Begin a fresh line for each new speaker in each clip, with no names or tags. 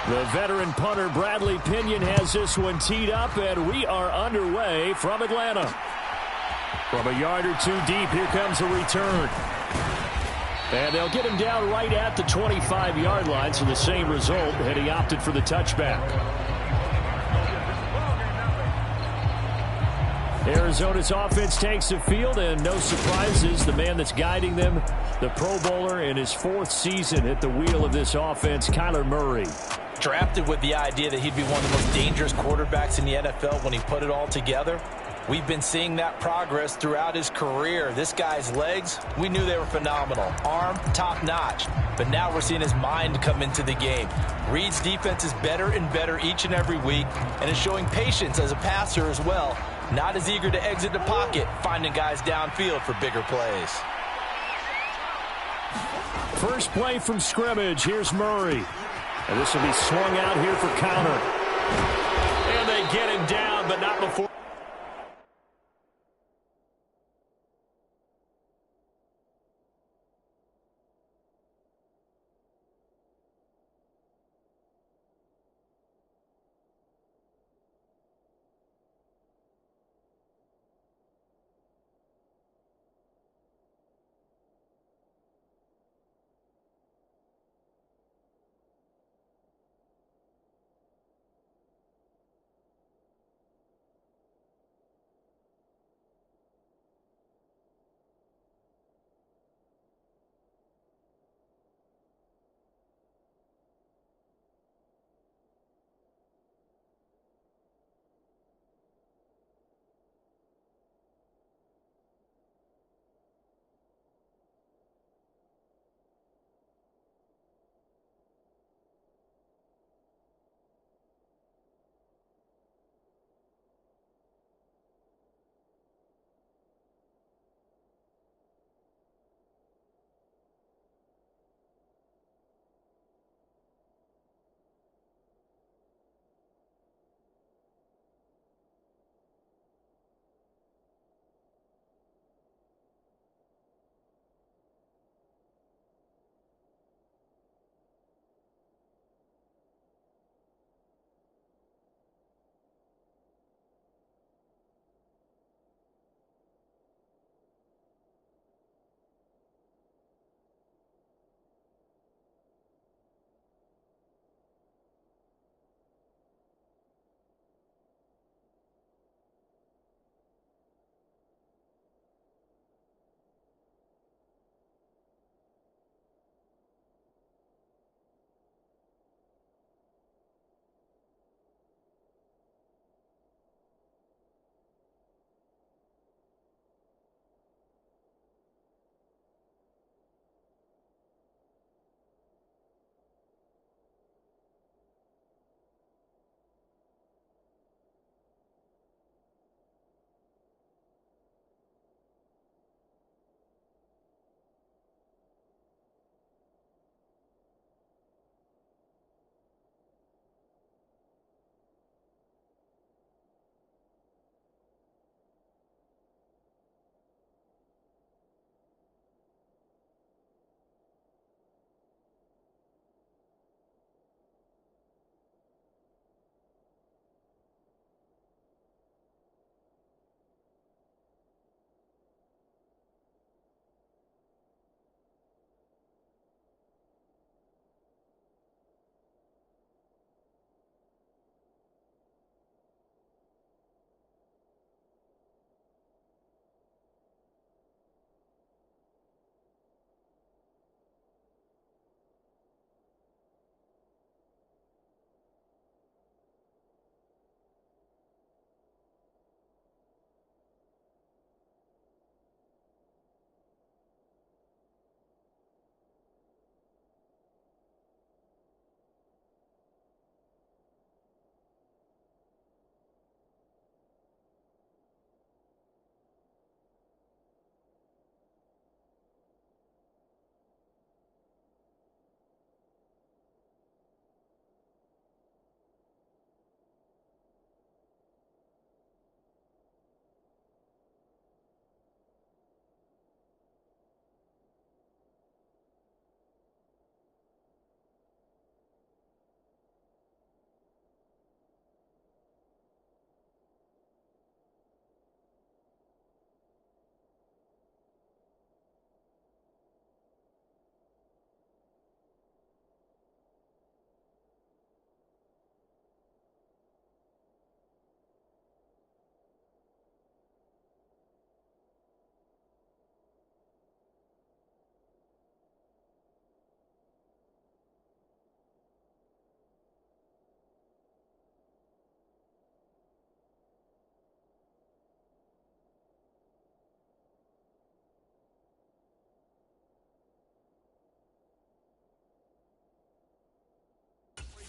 The veteran punter Bradley Pinion has this one teed up, and we are underway from Atlanta. From a yard or two deep, here comes a return. And they'll get him down right at the 25-yard line, so the same result, and he opted for the touchback. Arizona's offense takes the field, and no surprises. The man that's guiding them, the Pro Bowler in his 4th season at the wheel of this offense, Kyler Murray.
Drafted with the idea that he'd be one of the most dangerous quarterbacks in the NFL when he put it all together. We've been seeing that progress throughout his career. This guy's legs, we knew they were phenomenal. Arm, top-notch. But now we're seeing his mind come into the game. Reed's defense is better and better each and every week, and is showing patience as a passer as well. Not as eager to exit the pocket, finding guys downfield for bigger plays.
First play from scrimmage. Here's Murray. And this will be swung out here for counter. And they get him down, but not before.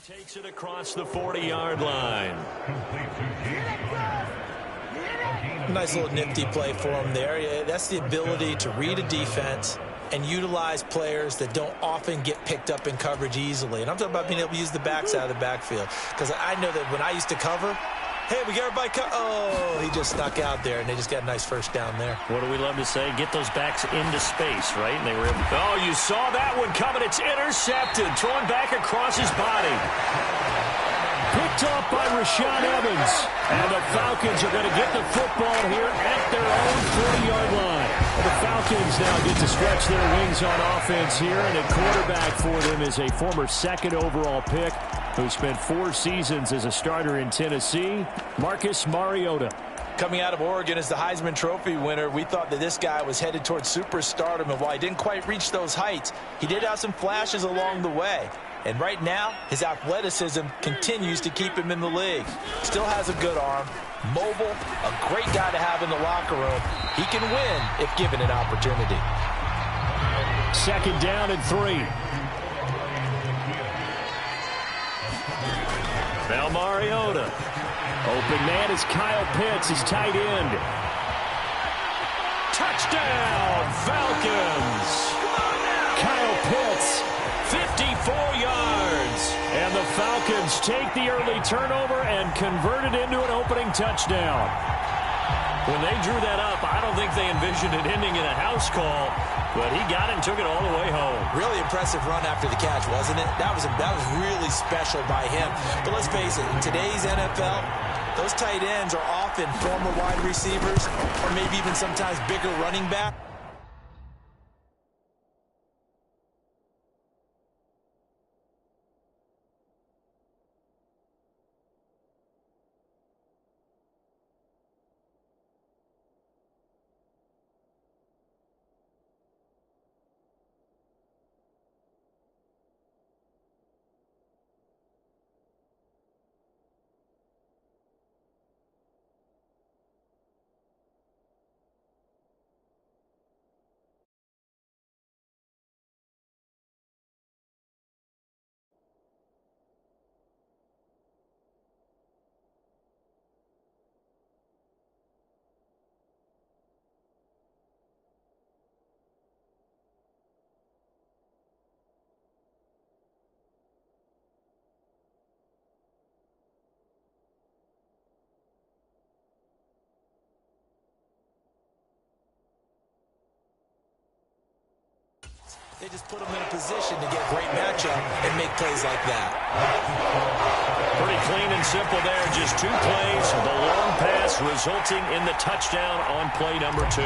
Takes it across the 40-yard line.
Nice little nifty play for him there. Yeah, that's the ability to read a defense and utilize players that don't often get picked up in coverage easily. And I'm talking about being able to use the backs out of the backfield. Because I know that when I used to cover, hey, we got everybody oh, he just snuck out there, and they just got a nice first down there.
What do we love to say? Get those backs into space, right? And they were able to... Oh, you saw that one coming. It's intercepted. Thrown back across his body. Picked off by Rashaan Evans. And the Falcons are going to get the football here at their own 40-yard line. The Falcons now get to stretch their wings on offense here. And at quarterback for them is a former second overall pick who spent 4 seasons as a starter in Tennessee, Marcus Mariota.
Coming out of Oregon as the Heisman Trophy winner, we thought that this guy was headed towards superstardom, and while he didn't quite reach those heights, he did have some flashes along the way. And right now, his athleticism continues to keep him in the league. Still has a good arm, mobile, a great guy to have in the locker room. He can win if given an opportunity.
Second down and 3. Now Mariota. Open man is Kyle Pitts, his tight end. Touchdown, Falcons! Kyle Pitts, 54 yards. And the Falcons take the early turnover and convert it into an opening touchdown. When they drew that up, I don't think they envisioned it ending in a house call, but he got it and took it all the way home.
Really impressive run after the catch, wasn't it? That was really special by him. But let's face it, in today's NFL, those tight ends are often former wide receivers or maybe even sometimes bigger running back. They just put them in a position to get a great matchup and make plays like that.
Pretty clean and simple there. Just 2 plays. The long pass resulting in the touchdown on play number 2.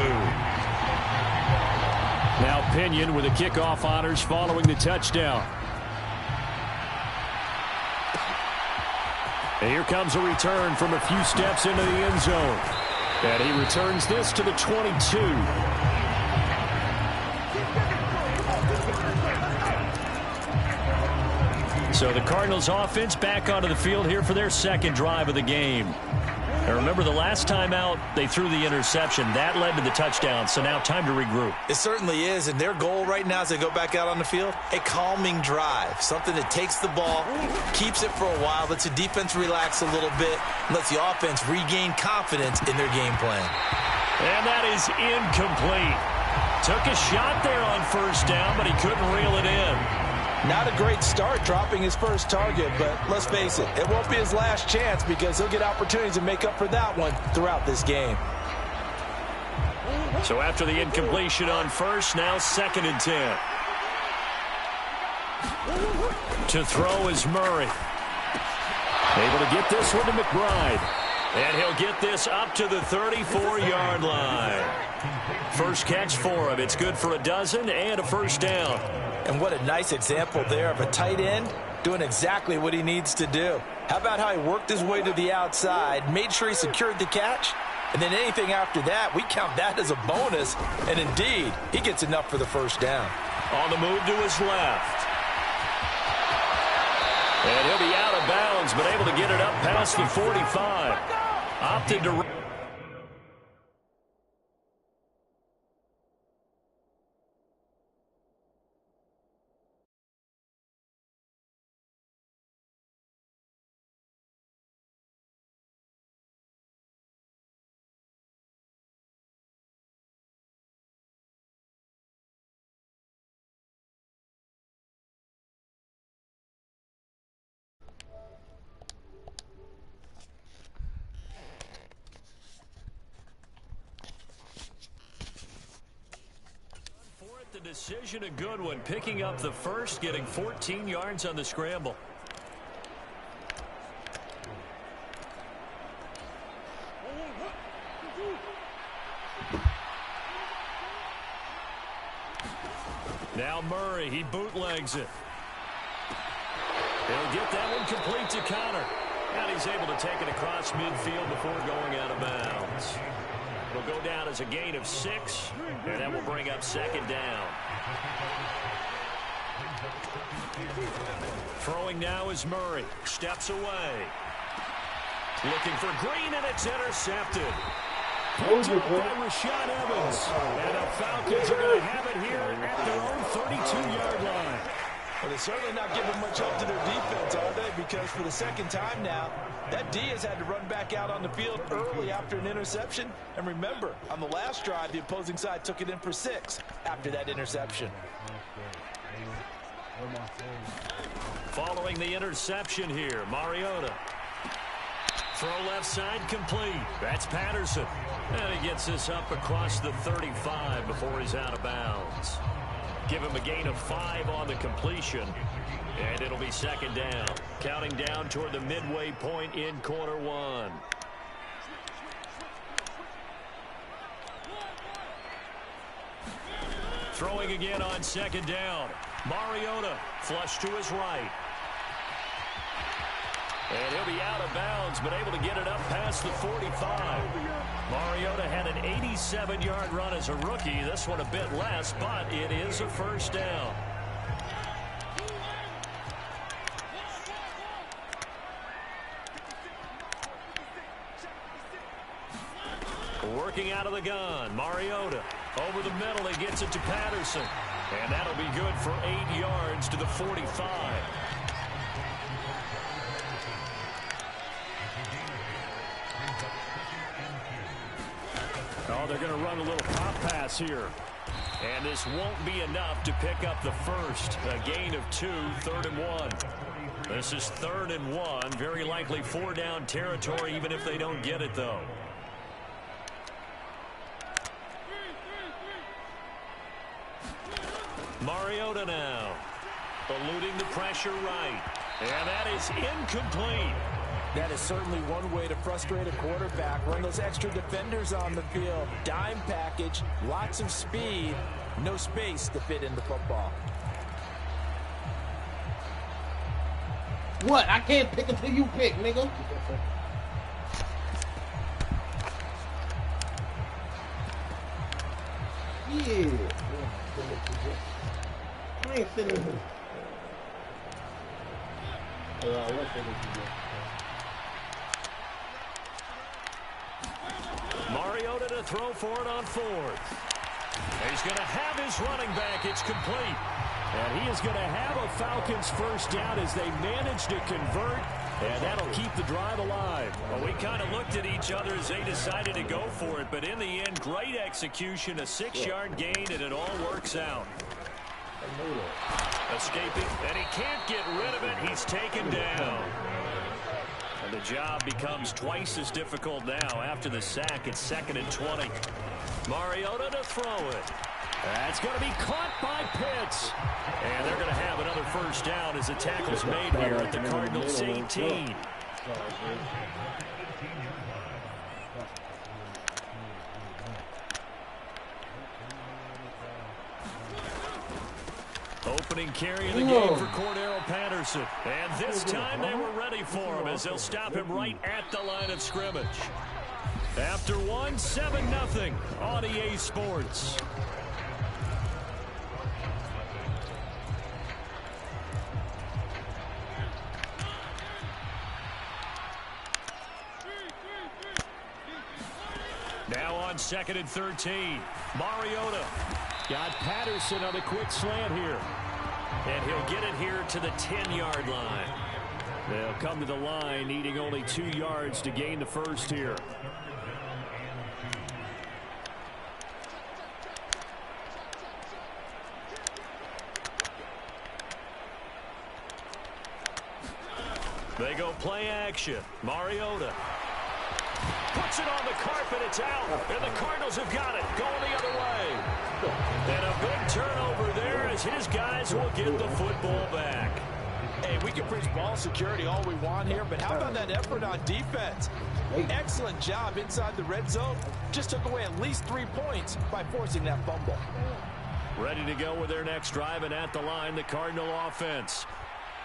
Now Pinion with the kickoff honors following the touchdown. And here comes a return from a few steps into the end zone. And he returns this to the 22. So the Cardinals offense back onto the field here for their second drive of the game. And remember, the last time out, they threw the interception. That led to the touchdown, so now time to regroup.
It certainly is, and their goal right now as they go back out on the field, a calming drive, something that takes the ball, keeps it for a while, lets the defense relax a little bit, and lets the offense regain confidence in their game plan.
And that is incomplete. Took a shot there on first down, but he couldn't reel it in.
Not a great start dropping his first target, but let's face it, it won't be his last chance because he'll get opportunities to make up for that one throughout this game.
So after the incompletion on first, now 2nd and 10. To throw is Murray. Able to get this one to McBride. And he'll get this up to the 34-yard line. First catch for him. It's good for a dozen and a first down.
And what a nice example there of a tight end doing exactly what he needs to do. How about how he worked his way to the outside, made sure he secured the catch, and then anything after that, we count that as a bonus. And indeed, he gets enough for the first down.
On the move to his left. And he'll be out of bounds, but able to get it up past the 45. Opted to... decision a good one. Picking up the first, getting 14 yards on the scramble. Now Murray, he bootlegs it. He'll get that one complete to Connor. And he's able to take it across midfield before going out of bounds. It'll go down as a gain of 6, and that will bring up second down. Throwing now is Murray. Steps away. Looking for Green, and it's intercepted. Picked up by Rashad Evans. And the Falcons are going to have it here at their own 32-yard line.
Well, they're certainly not giving much up to their defense, are they? Because for the second time now, that D has had to run back out on the field early after an interception. And remember, on the last drive, the opposing side took it in for 6 after that interception.
Following the interception here, Mariota. Throw left side complete. That's Patterson. And he gets this up across the 35 before he's out of bounds. Give him a gain of 5 on the completion. And it'll be second down. Counting down toward the midway point in quarter 1. Throwing again on second down. Mariota flush to his right. And he'll be out of bounds, but able to get it up past the 45. Mariota had an 87-yard run as a rookie. This one a bit less, but it is a first down. Working out of the gun, Mariota. Over the middle, he gets it to Patterson. And that'll be good for 8 yards to the 45. Oh, they're going to run a little pop pass here. And this won't be enough to pick up the first. A gain of 2, 3rd and 1. This is 3rd and 1. Very likely 4-down territory, even if they don't get it, though. Mariota now. Eluding the pressure right. And that is incomplete.
That is certainly one way to frustrate a quarterback. Run those extra defenders on the field. Dime package, lots of speed, no space to fit in the football.
What? I can't pick until you pick, nigga. Yeah. I ain't sitting here.
Mariota to throw for it on 4th. He's going to have his running back. It's complete. And he is going to have a Falcons first down as they manage to convert. And that'll keep the drive alive. Well, we kind of looked at each other as they decided to go for it. But in the end, great execution, a 6-yard gain, and it all works out. Escaping, and he can't get rid of it. He's taken down. And the job becomes twice as difficult now after the sack. It's 2nd and 20. Mariota to throw it. That's going to be caught by Pitts. And they're going to have another first down as the tackle's made here at the Cardinals' 18. Opening carry of the game for Cordero Patterson. And this time they were ready for him as they'll stop him right at the line of scrimmage. After 1, 7-0 on EA Sports. Now on 2nd and 13. Mariota got Patterson on a quick slant here. And he'll get it here to the 10-yard line. They'll come to the line needing only 2 yards to gain the first here. They go play action. Mariota puts it on the carpet. It's out. And the Cardinals have got it. Going the other way. And a big turnover as his guys will get the football back.
Hey, we can preach ball security all we want here, but how about that effort on defense? Excellent job inside the red zone. Just took away at least 3 points by forcing that fumble.
Ready to go with their next drive, and at the line, the Cardinal offense.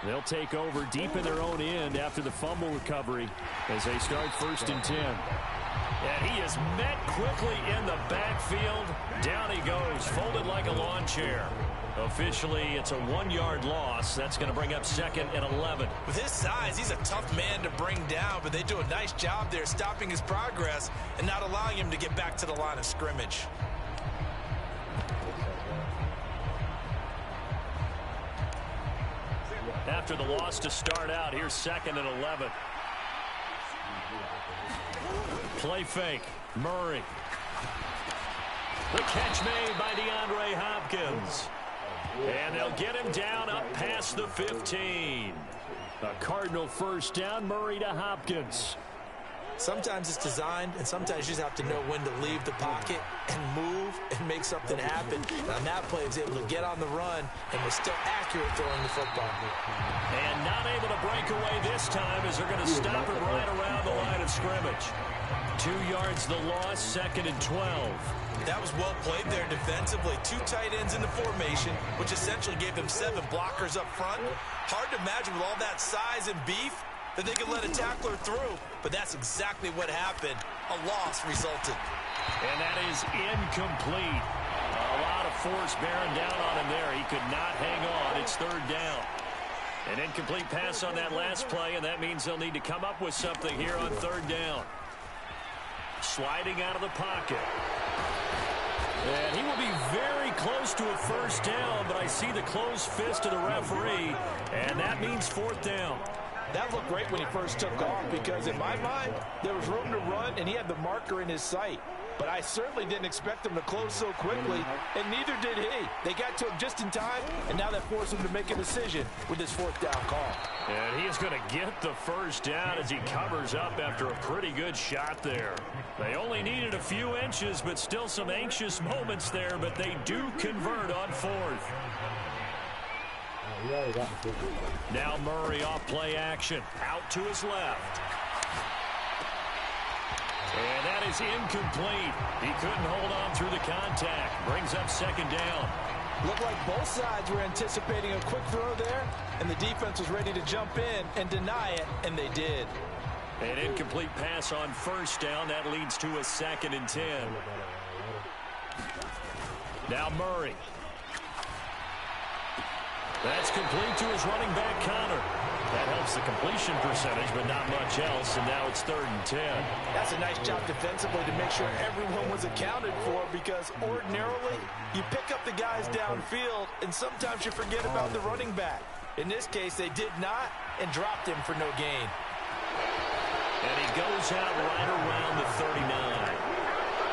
They'll take over deep in their own end after the fumble recovery as they start 1st and 10. And he is met quickly in the backfield. Down he goes, folded like a lawn chair. Officially, it's a 1-yard loss. That's going to bring up 2nd and 11.
With his size, he's a tough man to bring down, but they do a nice job there stopping his progress and not allowing him to get back to the line of scrimmage.
After the loss to start out, here's 2nd and 11. Play fake. Murray. The catch made by DeAndre Hopkins. And they'll get him down up past the 15. A Cardinal 1st down. Murray to Hopkins.
Sometimes it's designed, and sometimes you just have to know when to leave the pocket and move and make something happen. And on that play, he was able to get on the run and was still accurate throwing the football.
And not able to break away this time as they're going to stop him right around the line of scrimmage. 2 yards the loss, 2nd and 12.
That was well played there defensively. 2 tight ends in the formation, which essentially gave them 7 blockers up front. Hard to imagine with all that size and beef that they could let a tackler through, but that's exactly what happened. A loss resulted.
And that is incomplete. A lot of force bearing down on him there. He could not hang on. It's 3rd down. An incomplete pass on that last play, and that means they'll need to come up with something here on 3rd down. Sliding out of the pocket. And he will be very close to a 1st down, but I see the closed fist of the referee, and that means 4th down.
That looked great when he first took off because, in my mind, there was room to run, and he had the marker in his sight. But I certainly didn't expect him to close so quickly, and neither did he. They got to him just in time, and now that forced him to make a decision with this 4th down call.
And he is going to get the 1st down as he covers up after a pretty good shot there. They only needed a few inches, but still some anxious moments there, but they do convert on 4th. Now Murray off play action. Out to his left. And that is incomplete. He couldn't hold on through the contact. Brings up 2nd down.
Looked like both sides were anticipating a quick throw there, and the defense was ready to jump in and deny it, and they did.
An incomplete pass on 1st down. That leads to a 2nd and 10. Now Murray. That's complete to his running back, Connor. That helps the completion percentage, but not much else, and now it's 3rd and 10.
That's a nice job defensively to make sure everyone was accounted for, because ordinarily you pick up the guys downfield, and sometimes you forget about the running back. In this case, they did not and dropped him for no gain.
And he goes out right around the 39.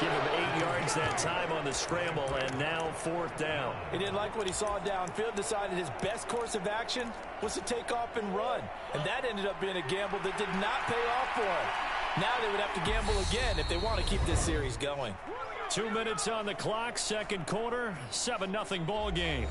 Give him 8 yards that time on the scramble, and now 4th down.
He didn't like what he saw downfield, decided his best course of action was to take off and run. And that ended up being a gamble that did not pay off for him. Now they would have to gamble again if they want to keep this series going.
2 minutes on the clock, 2nd quarter, 7-0 ball game.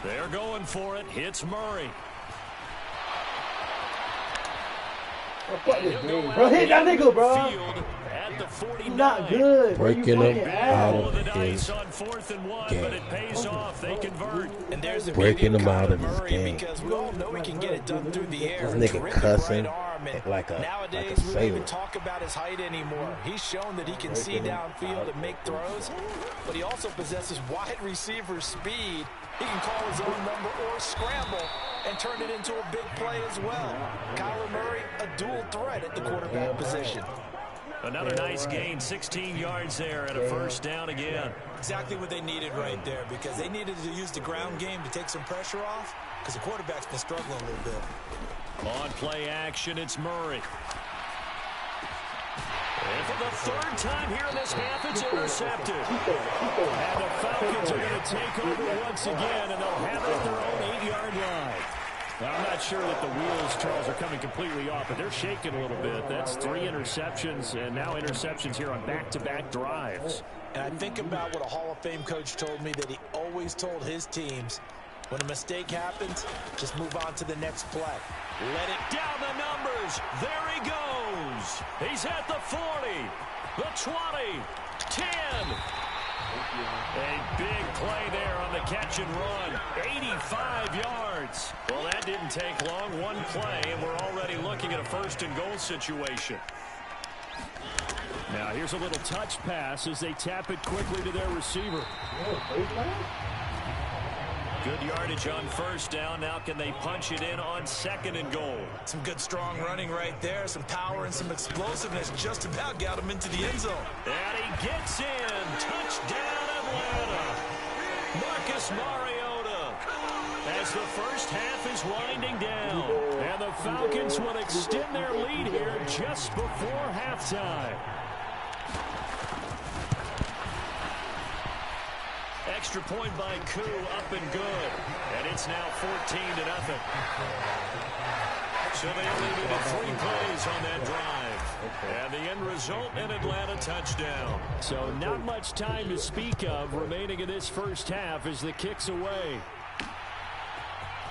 They're going for it. Hits Murray.
Bro, hit that nigga, bro.
At the 49.
Not good.
Breaking them out
Roll
of
the
his
dice on 4th and 1,
game.
but it pays off. They convert.
And there's a
Breaking
big
him out of his
Murray,
game.
because we all know he can get it done through the air.
This nigga
Terrific
cussing
right arm, and
like a
nowadays we don't
sailor.
even talk about his height anymore. He's shown that he can see downfield and make throws, but he also possesses wide receiver speed. He can call his own number or scramble and turn it into a big play as well. Kyler Murray, a dual threat at the quarterback position.
Another nice gain, 16 yards there, and a 1st down again.
Exactly what they needed right there, because they needed to use the ground game to take some pressure off, because the quarterback's been struggling a little bit.
On play action, it's Murray. And for the third time here in this half, it's intercepted. And the Falcons are going to take over once again, and they'll have it at their own 8-yard line. Well, I'm not sure that the wheels, Charles, are coming completely off, but they're shaking a little bit. That's 3 interceptions, and now interceptions here on back-to-back drives.
And I think about what a Hall of Fame coach told me, that he always told his teams, when a mistake happens, just move on to the next play.
Let it down the numbers. There he goes. He's at the 40, the 20, 10. A big play there on the catch and run. 85 yards. Well, that didn't take long. One play, and we're already looking at a first-and-goal situation. Now, here's a little touch pass as they tap it quickly to their receiver. Good yardage on first down. Now can they punch it in on 2nd and goal?
Some good strong running right there. Some power and some explosiveness. Just about got him into the end zone.
And he gets in. Touchdown Atlanta. Marcus Mariota. As the first half is winding down. And the Falcons will extend their lead here just before halftime. Extra point by Koo, up and good. And it's now 14-0. So they only needed 3 plays on that drive. And the end result, an Atlanta touchdown. So not much time to speak of remaining in this first half as the kick's away.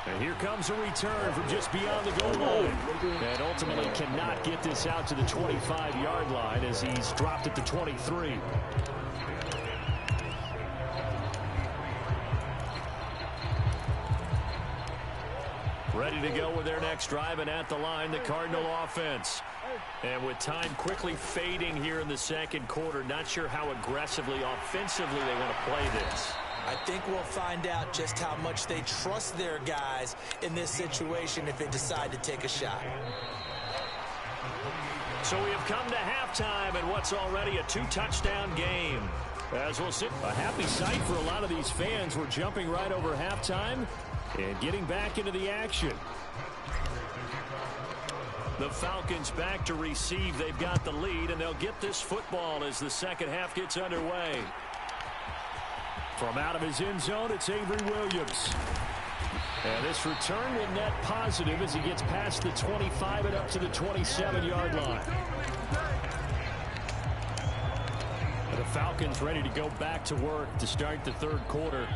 And here comes a return from just beyond the goal line. And ultimately cannot get this out to the 25-yard line as he's dropped at the 23. Ready to go with their next drive, and at the line, the Cardinal offense. And with time quickly fading here in the second quarter, not sure how aggressively, offensively they want to play this.
I think we'll find out just how much they trust their guys in this situation if they decide to take a shot.
So we have come to halftime in what's already a 2-touchdown game. As we'll see, a happy sight for a lot of these fans. We're jumping right over halftime and getting back into the action. The Falcons back to receive. They've got the lead, and they'll get this football as the second half gets underway. From out of his end zone, it's Avery Williams. And this return will net positive as he gets past the 25 and up to the 27-yard line. The Falcons ready to go back to work to start the third quarter.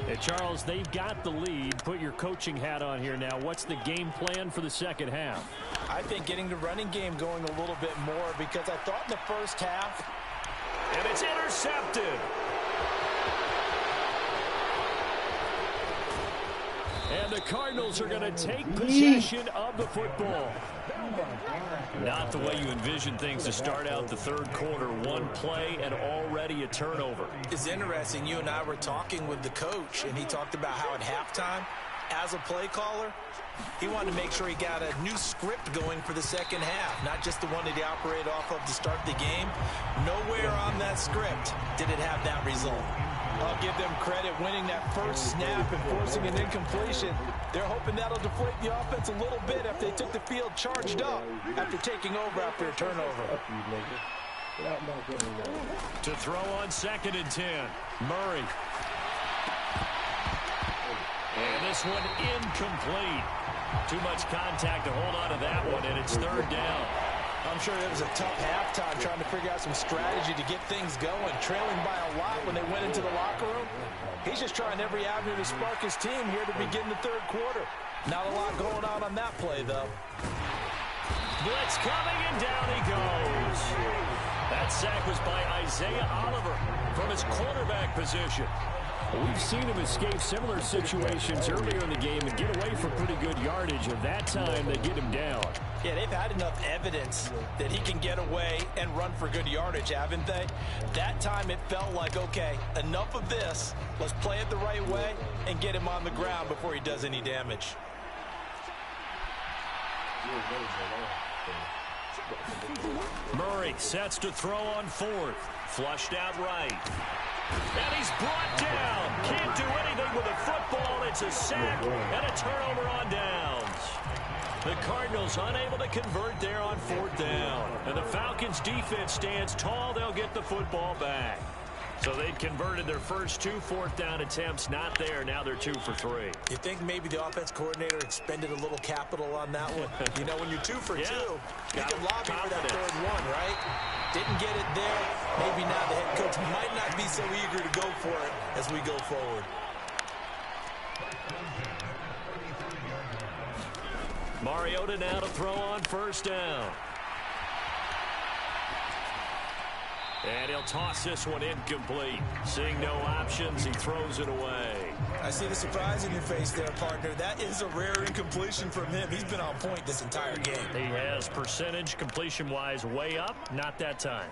And Charles, they've got the lead. Put your coaching hat on here now. What's the game plan for the second half?
I think getting the running game going a little bit more, because I thought in the first half.
And it's intercepted. And the Cardinals are going to take possession of the football. Not the way you envision things to start out the third quarter. One play and already a turnover.
It's interesting. You and I were talking with the coach, and he talked about how at halftime, as a play caller, he wanted to make sure he got a new script going for the second half, not just the one that he operated off of to start the game. Nowhere on that script did it have that result. I'll give them credit winning that first snap and forcing an incompletion. They're hoping that'll deflate the offense a little bit after they took the field charged up after taking over after a turnover.
To throw on 2nd and 10, Murray. And this one incomplete. Too much contact to hold on to that one, and it's third down.
I'm sure it was a tough halftime trying to figure out some strategy to get things going, trailing by a lot when they went into the locker room. He's just trying every avenue to spark his team here to begin the third quarter. Not a lot going on that play, though.
Blitz coming, and down he goes. That sack was by Isaiah Oliver from his quarterback position. We've seen him escape similar situations earlier in the game and get away from pretty good yardage, and that time they get him down.
Yeah, they've had enough evidence that he can get away and run for good yardage, haven't they? That time it felt like, okay, enough of this. Let's play it the right way and get him on the ground before he does any damage.
Murray sets to throw on 4th. Flushed out right. And he's brought down. Can't do anything with a football. It's a sack and a turnover on downs. The Cardinals unable to convert there on 4th down. And the Falcons defense stands tall. They'll get the football back. So they'd converted their first 2 4th down attempts. Not there. Now they're 2 for 3.
You think maybe the offense coordinator expended a little capital on that one? You know, when you're 2 for 2, you can lobby for that 3rd one, right? Didn't get it there. Maybe now the head coach might not be so eager to go for it as we go forward.
Mariota now to throw on 1st down. And he'll toss this one incomplete. Seeing no options, he throws it away.
I see the surprise in your face there, partner. That is a rare incompletion from him. He's been on point this entire game.
He has percentage completion-wise way up. Not that time.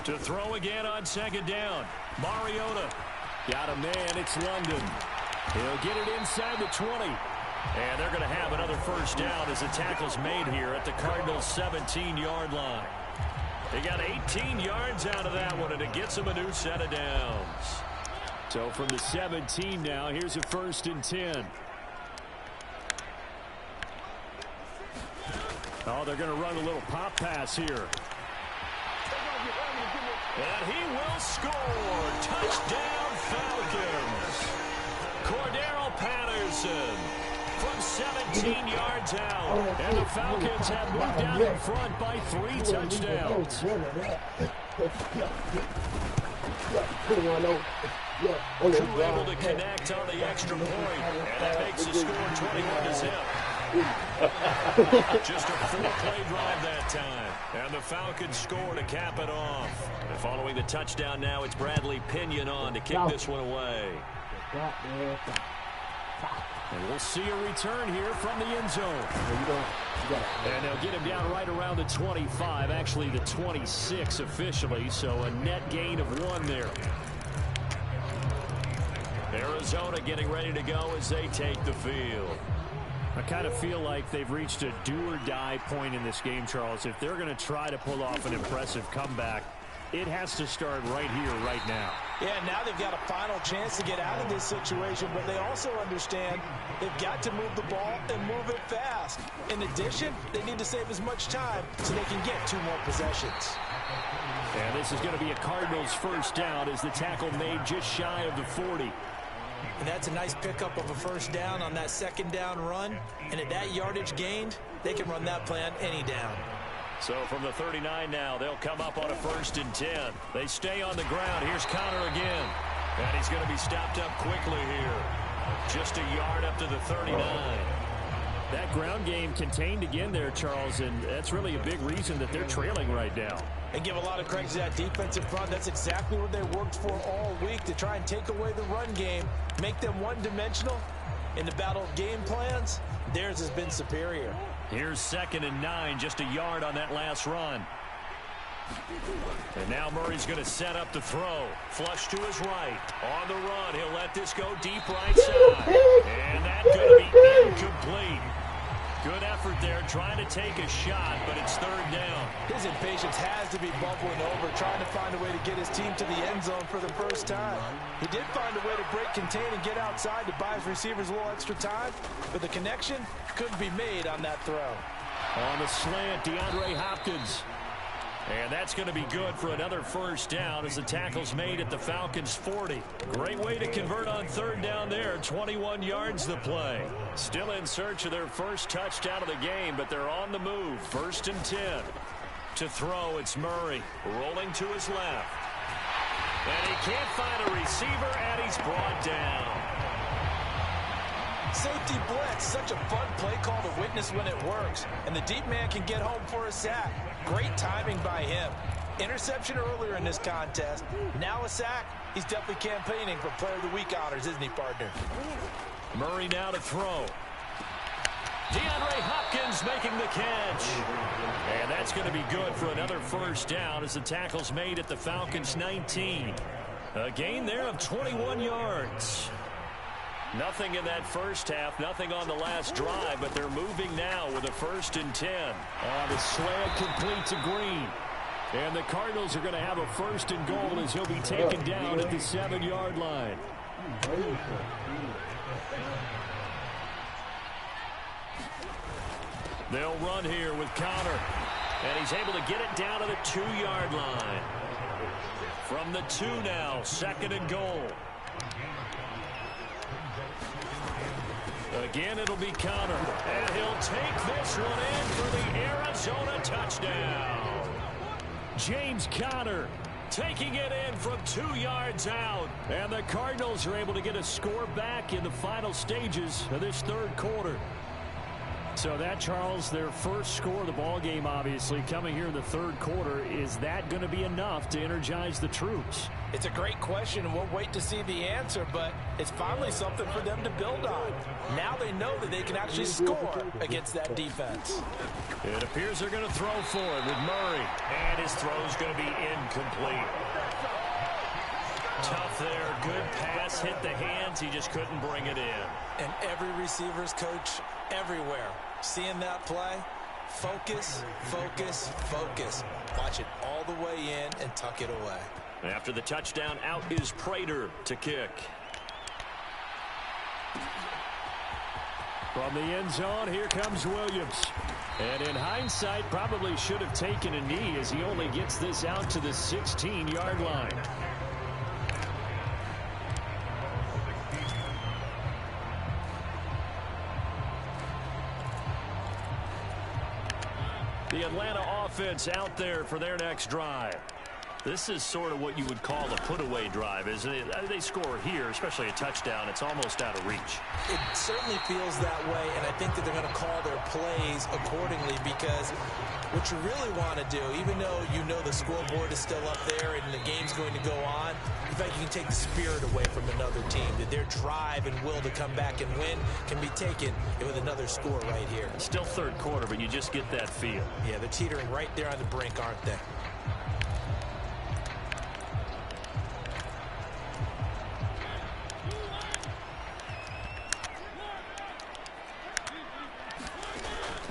To throw again on 2nd down. Mariota. Got a man. It's London. He'll get it inside the 20. And they're going to have another 1st down as the tackle's made here at the Cardinals' 17-yard line. They got 18 yards out of that one, and it gets them a new set of downs. So from the 17 now, here's a 1st and 10. Oh, they're going to run a little pop pass here. And he will score. Touchdown, Falcons. Cordero Patterson from 17 yards out. And the Falcons have moved out in front by 3 touchdowns. Crew able to connect on the extra point. And that makes the score 21-0. Just a 4-play drive that time. And the Falcons score to cap it off. And following the touchdown now, it's Bradley Pinion on to kick this one away. And we'll see a return here from the end zone. And they'll get him down right around the 25, actually the 26 officially, so a net gain of 1 there. Arizona getting ready to go as they take the field. I kind of feel like they've reached a do-or-die point in this game, Charles. If they're going to try to pull off an impressive comeback, it has to start right here, right now.
Yeah, now they've got a final chance to get out of this situation, but they also understand they've got to move the ball and move it fast. In addition, they need to save as much time so they can get 2 more possessions.
And this is going to be a Cardinals 1st down as the tackle made just shy of the 40.
And that's a nice pickup of a 1st down on that 2nd down run. And at that yardage gained, they can run that play on any down.
So from the 39 now, they'll come up on a 1st and 10. They stay on the ground. Here's Connor again. And he's going to be stopped up quickly here. Just a yard up to the 39. That ground game contained again there, Charles, and that's really a big reason that they're trailing right now.
And give a lot of credit to that defensive front. That's exactly what they worked for all week, to try and take away the run game, make them one-dimensional. In the battle of game plans, theirs has been superior.
Here's 2nd and 9, just a yard on that last run. And now Murray's going to set up the throw. Flush to his right. On the run, he'll let this go deep right side. And that's going to be incomplete. Good effort there, trying to take a shot, but it's 3rd down.
His impatience has to be bubbling over, trying to find a way to get his team to the end zone for the first time. He did find a way to break contain and get outside to buy his receivers a little extra time, but the connection couldn't be made on that throw.
On the slant, DeAndre Hopkins. And that's going to be good for another 1st down as the tackle's made at the Falcons' 40. Great way to convert on 3rd down there. 21 yards the play. Still in search of their first touchdown of the game, but they're on the move. 1st and 10. To throw, it's Murray. Rolling to his left. And he can't find a receiver, and he's brought down.
Safety blitz, such a fun play call to witness when it works. And the deep man can get home for a sack. Great timing by him. Interception earlier in this contest. Now a sack. He's definitely campaigning for Player of the Week honors, isn't he, partner?
Murray now to throw. DeAndre Hopkins making the catch. And that's going to be good for another 1st down as the tackle's made at the Falcons' 19. A gain there of 21 yards. Nothing in that first half, nothing on the last drive, but they're moving now with a 1st and 10. The slant complete to Green. And the Cardinals are going to have a 1st and goal as he'll be taken down at the 7-yard line. They'll run here with Connor. And he's able to get it down to the 2-yard line. From the 2 now, 2nd and goal. Again, it'll be Connor. And he'll take this one in for the Arizona touchdown. James Conner taking it in from 2 yards out. And the Cardinals are able to get a score back in the final stages of this 3rd quarter. So that, Charles, their first score of the ball game, obviously, coming here in the 3rd quarter. Is that going to be enough to energize the troops?
It's a great question, and we'll wait to see the answer, but it's finally something for them to build on. Now they know that they can actually score against that defense.
It appears they're going to throw for it with Murray, and his throw's going to be incomplete. Tough there, good pass, hit the hands, he just couldn't bring it in.
And every receiver's coach everywhere, seeing that play, focus, focus, focus. Watch it all the way in and tuck it away.
After the touchdown, out is Prater to kick. From the end zone, here comes Williams. And in hindsight, probably should have taken a knee as he only gets this out to the 16-yard line. The Atlanta offense out there for their next drive. This is sort of what you would call a put-away drive, isn't it? They score here, especially a touchdown. It's almost out of reach.
It certainly feels that way, and I think that they're going to call their plays accordingly because what you really want to do, even though you know the scoreboard is still up there and the game's going to go on, in fact, you can take the spirit away from another team. That their drive and will to come back and win can be taken with another score right here.
Still 3rd quarter, but you just get that feel.
Yeah, they're teetering right there on the brink, aren't they?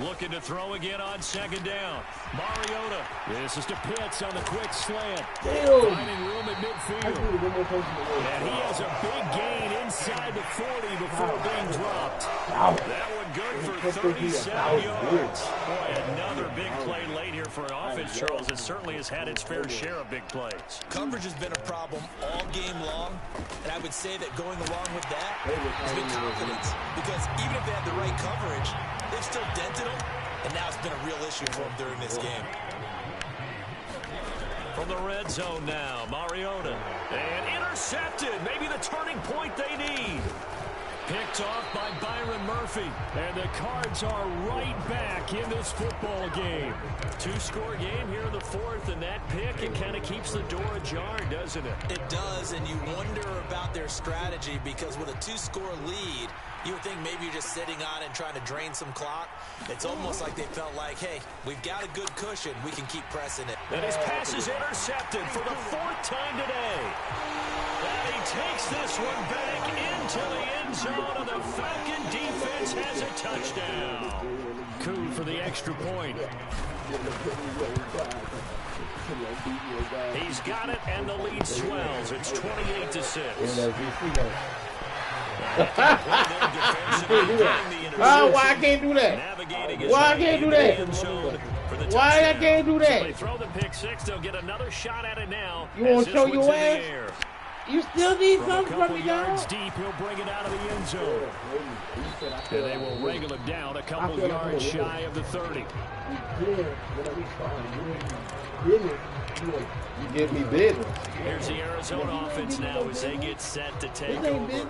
Looking to throw again on 2nd down. Mariota. This is to Pitts on the quick slant. Finding room at midfield. And he has a big gain inside the 40 before being dropped. That one good for 37 yards. Boy, another big play late here for an offense, Charles. It certainly has had its fair share of big plays.
Coverage has been a problem all game long, and I would say that going along with that has been confidence. Because even if they had the right coverage, they've still dented them, and now it's been a real issue for them during this game.
From the red zone now, Mariota. And intercepted. Maybe the turning point they need. Picked off by Byron Murphy. And the Cards are right back in this football game. 2-score game here in the 4th, and that pick, it kind of keeps the door ajar, doesn't it?
It does, and you wonder about their strategy because with a 2-score lead, you would think maybe you're just sitting on it and trying to drain some clock. It's almost like they felt like, hey, we've got a good cushion. We can keep pressing it.
And his pass is intercepted for the 4th time today. And he takes this one back into the end zone, and the Falcon defense has a touchdown. Coup for the extra point. He's got it, and the lead swells. It's 28-6.
Oh, why I can't do that? Why I can't do that? Why I can't do that?
They throw the pick 6. They'll get another shot at it now.
You want to show your ass? You still need something from me,
yards deep, he'll bring it out of the end zone. And they will wrangle him down a couple yards shy of the 30.
You give me business.
Here's the Arizona offense now as they get set to take over.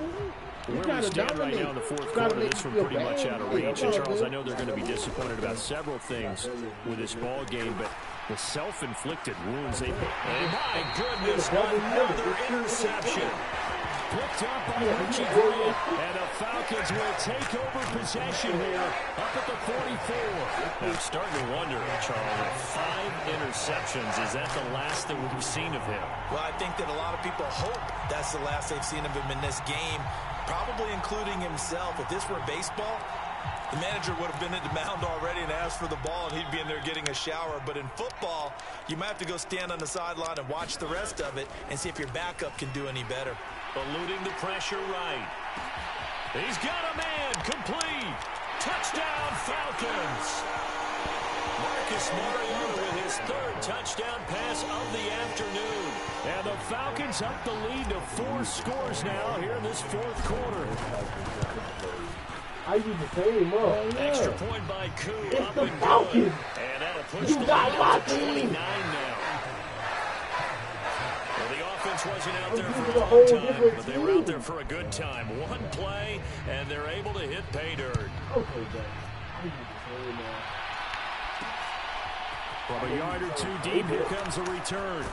Where we stand right now in the 4th quarter, this one pretty much out of reach. And Charles, I know they're going to be disappointed about several things with this ball game, but the self-inflicted wounds they put. And my goodness, another interception. Picked up by Archie Grant, and the Falcons will take over possession here up at the 44. I'm starting to wonder, Charles, 5 interceptions. Is that the last that we've seen of him?
Well, I think that a lot of people hope that's the last they've seen of him in this game, probably including himself. If this were baseball, the manager would have been at the mound already and asked for the ball, and he'd be in there getting a shower. But in football, you might have to go stand on the sideline and watch the rest of it and see if your backup can do any better.
Eluding the pressure right. He's got a man. Complete. Touchdown, Falcons. Marcus Mariota with his third touchdown pass of the afternoon. And the Falcons up the lead to 4 scores now here in this fourth quarter.
I use the same up.
Extra point by Koo.
It's the Falcons.
And that'll push the lead up to 29 now. Well, the offense wasn't out there for a long time, but they were out there for a good time. One play, and they're able to hit pay dirt. From a yard or 2 deep, here comes a return.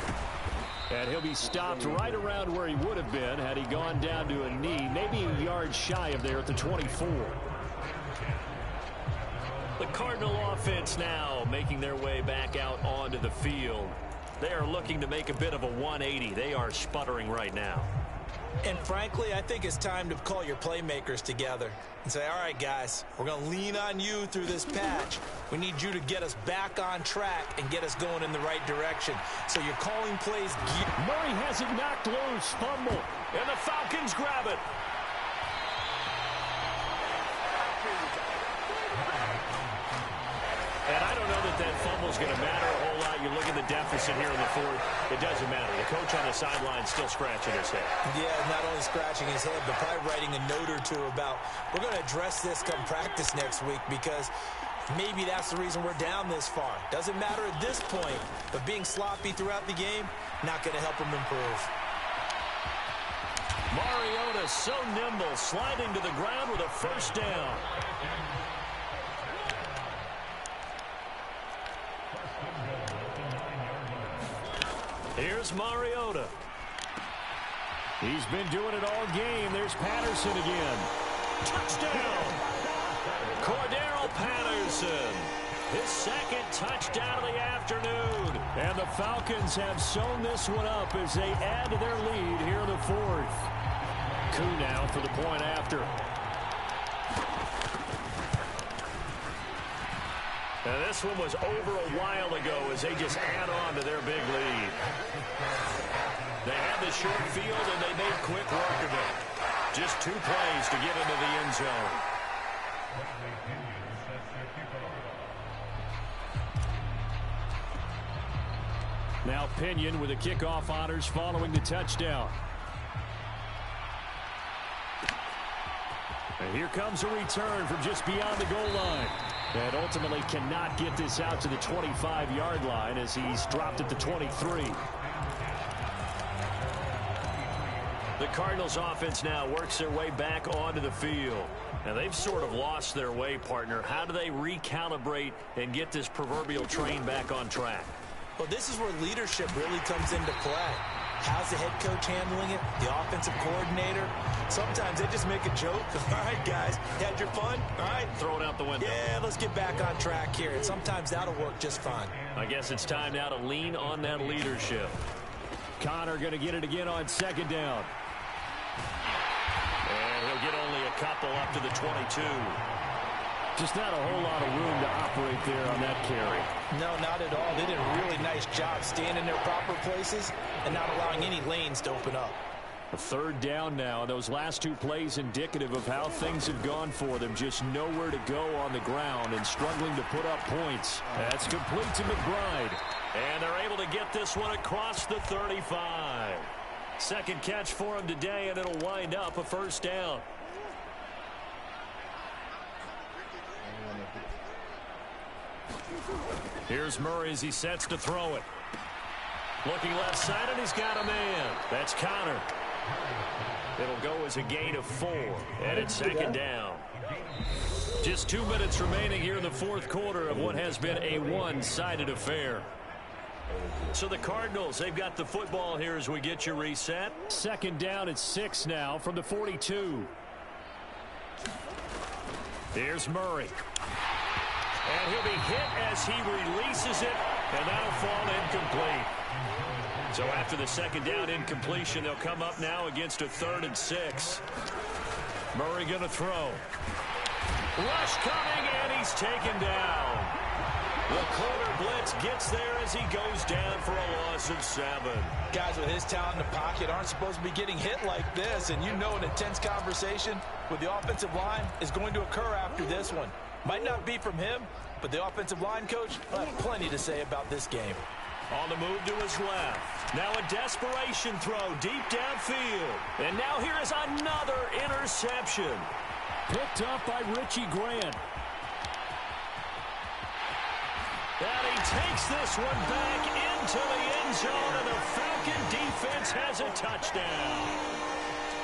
And he'll be stopped right around where he would have been had he gone down to a knee, maybe a yard shy of there at the 24. The Cardinal offense now making their way back out onto the field. They are looking to make a bit of a 180. They are sputtering right now.
And frankly, I think it's time to call your playmakers together and say, all right, guys, we're going to lean on you through this patch. We need you to get us back on track and get us going in the right direction. So you're calling plays.
Murray has it knocked loose. Fumble. And the Falcons grab it. And I don't know that fumble's going to matter a whole lot. You look at the deficit here in the fourth. It doesn't matter. The coach on the sideline still scratching his head.
Yeah, not only scratching his head, but probably writing a note or two about, we're going to address this come practice next week because maybe that's the reason we're down this far. Doesn't matter at this point, but being sloppy throughout the game, not going to help him improve.
Mariota so nimble, sliding to the ground with a first down. Here's Mariota. He's been doing it all game. There's Patterson again. Touchdown! Cordero Patterson. His second touchdown of the afternoon. And the Falcons have sewn this one up as they add to their lead here in the fourth. Koo now for the point after. Now this one was over a while ago as they just add on to their big lead. They had the short field and they made quick work of it. Just 2 plays to get into the end zone. Now Pinion with the kickoff honors following the touchdown. And here comes a return from just beyond the goal line. And ultimately cannot get this out to the 25-yard line as he's dropped at the 23. The Cardinals offense now works their way back onto the field. Now they've sort of lost their way, partner. How do they recalibrate and get this proverbial train back on track?
Well, this is where leadership really comes into play. How's the head coach handling it? The offensive coordinator? Sometimes they just make a joke. All right, guys, had your fun? All right.
Throw it out the window.
Yeah, let's get back on track here. And sometimes that'll work just fine.
I guess it's time now to lean on that leadership. Connor going to get it again on second down. And he'll get only a couple up to the 22. Just not a whole lot of room to operate there on that carry.
No, not at all. They did a really nice job staying in their proper places and not allowing any lanes to open up.
A third down now. Those last 2 plays indicative of how things have gone for them. Just nowhere to go on the ground and struggling to put up points. That's complete to McBride. And they're able to get this one across the 35. Second catch for him today, and it'll wind up a first down. Here's Murray as he sets to throw it. Looking left side, and he's got a man. That's Connor. It'll go as a gain of 4, and it's second down. Just 2 minutes remaining here in the fourth quarter of what has been a one-sided affair. So the Cardinals, they've got the football here as we get you reset. Second down at 6 now from the 42. Here's Murray. And he'll be hit as he releases it, and that'll fall incomplete. So after the second down incompletion, they'll come up now against a 3rd and 6. Murray going to throw. Rush coming, and he's taken down. The corner blitz gets there as he goes down for a loss of 7.
Guys with his talent in the pocket aren't supposed to be getting hit like this, and you know an intense conversation with the offensive line is going to occur after this one. Might not be from him, but the offensive line coach will have plenty to say about this game.
On the move to his left. Now a desperation throw deep downfield. And now here is another interception. Picked up by Richie Grant. And he takes this one back into the end zone, and the Falcon defense has a touchdown.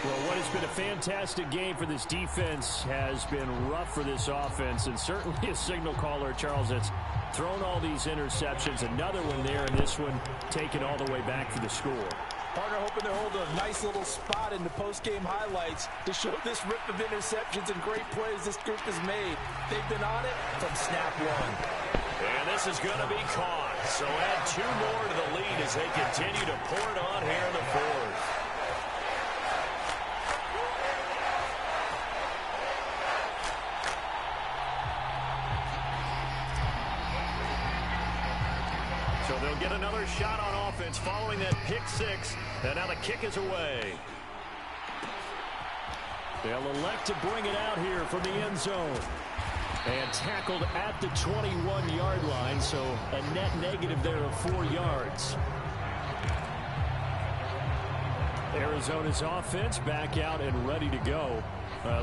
Well, what has been a fantastic game for this defense has been rough for this offense, and certainly a signal caller, Charles, that's thrown all these interceptions. Another one there, and this one taken all the way back for the score.
Partner hoping they're holding a nice little spot in the post-game highlights to show this rip of interceptions and great plays this group has made. They've been on it from snap one.
And this is going to be caught. So add 2 more to the lead as they continue to pour it on here in the 4th. So they'll get another shot on offense following that pick 6. And now the kick is away. They'll elect to bring it out here from the end zone. And tackled at the 21-yard line, so a net negative there of 4 yards. Arizona's offense back out and ready to go.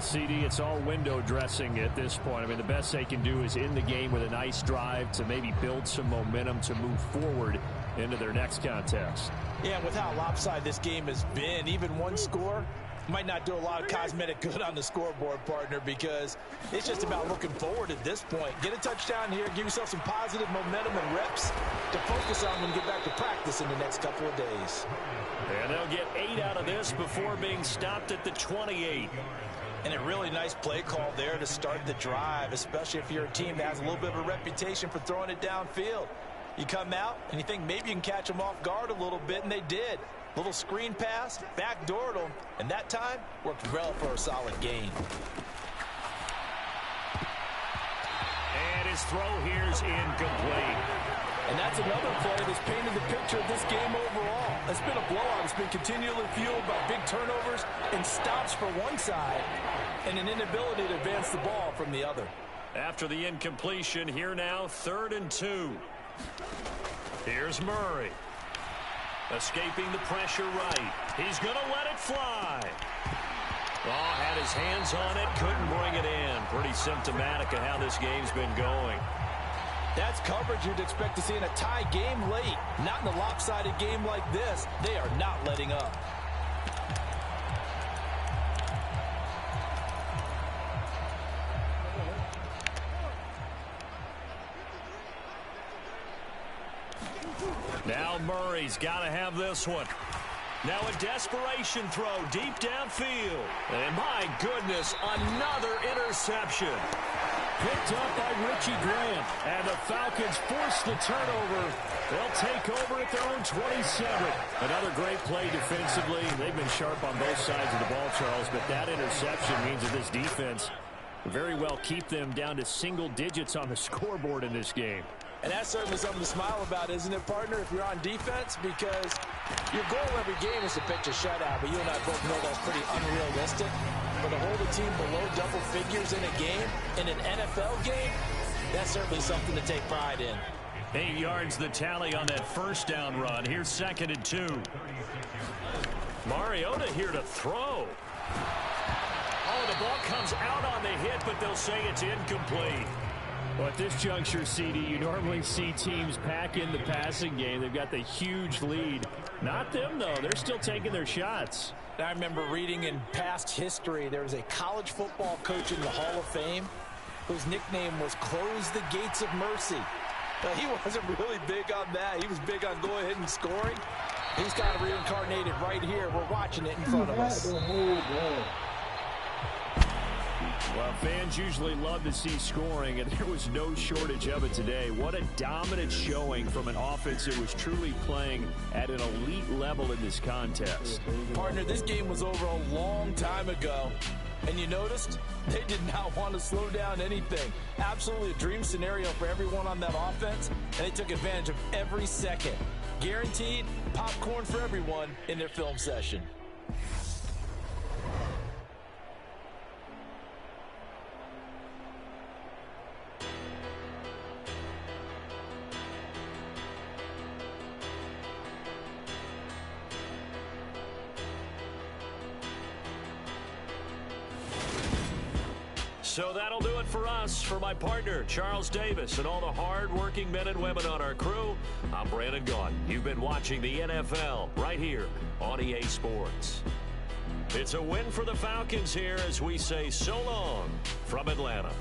CD, it's all window dressing at this point. I mean, the best they can do is in the game with a nice drive to maybe build some momentum to move forward into their next contest.
Yeah, with how lopsided this game has been, even one score might not do a lot of cosmetic good on the scoreboard, partner, because it's just about looking forward at this point. Get a touchdown here, give yourself some positive momentum and reps to focus on when you get back to practice in the next couple of days.
And they'll get 8 out of this before being stopped at the 28.
And a really nice play call there to start the drive, especially if you're a team that has a little bit of a reputation for throwing it downfield. You come out and you think maybe you can catch them off guard a little bit, and they did. Little screen pass, backdoored them, and that time worked well for a solid gain.
And his throw here's incomplete.
And that's another play that's painted the picture of this game overall. It's been a blowout. It's been continually fueled by big turnovers and stops for one side and an inability to advance the ball from the other.
After the incompletion, here now, 3rd and 2. Here's Murray. Escaping the pressure right. He's going to let it fly. Oh, had his hands on it, couldn't bring it in. Pretty symptomatic of how this game's been going.
That's coverage you'd expect to see in a tie game late. Not in a lopsided game like this. They are not letting up.
Now Murray's got to have this one. Now a desperation throw deep downfield. And my goodness, another interception. Picked up by Richie Grant. And the Falcons force the turnover. They'll take over at their own 27. Another great play defensively. They've been sharp on both sides of the ball, Charles, but that interception means that this defense very well keep them down to single digits on the scoreboard in this game.
And that's certainly something to smile about, isn't it, partner, if you're on defense? Because your goal every game is to pitch a shutout, but you and I both know that's pretty unrealistic. But to hold a team below double figures in a game, in an NFL game, that's certainly something to take pride in.
8 yards the tally on that first down run. Here's 2nd and 2. Mariota here to throw. Oh, the ball comes out on the hit, but they'll say it's incomplete. Well, at this juncture, CD, you normally see teams pack in the passing game. They've got the huge lead. Not them, though. They're still taking their shots.
I remember reading in past history, there was a college football coach in the Hall of Fame whose nickname was Close the Gates of Mercy. But he wasn't really big on that. He was big on going ahead and scoring. He's kind of reincarnated right here. We're watching it in front of us.
Well, fans usually love to see scoring, and there was no shortage of it today. What a dominant showing from an offense that was truly playing at an elite level in this contest.
Partner, this game was over a long time ago. And you noticed they did not want to slow down anything. Absolutely a dream scenario for everyone on that offense, and they took advantage of every second. Guaranteed popcorn for everyone in their film session.
So that'll do it for us. For my partner, Charles Davis, and all the hard-working men and women on our crew, I'm Brandon Gaudin. You've been watching the NFL right here on EA Sports. It's a win for the Falcons here as we say so long from Atlanta.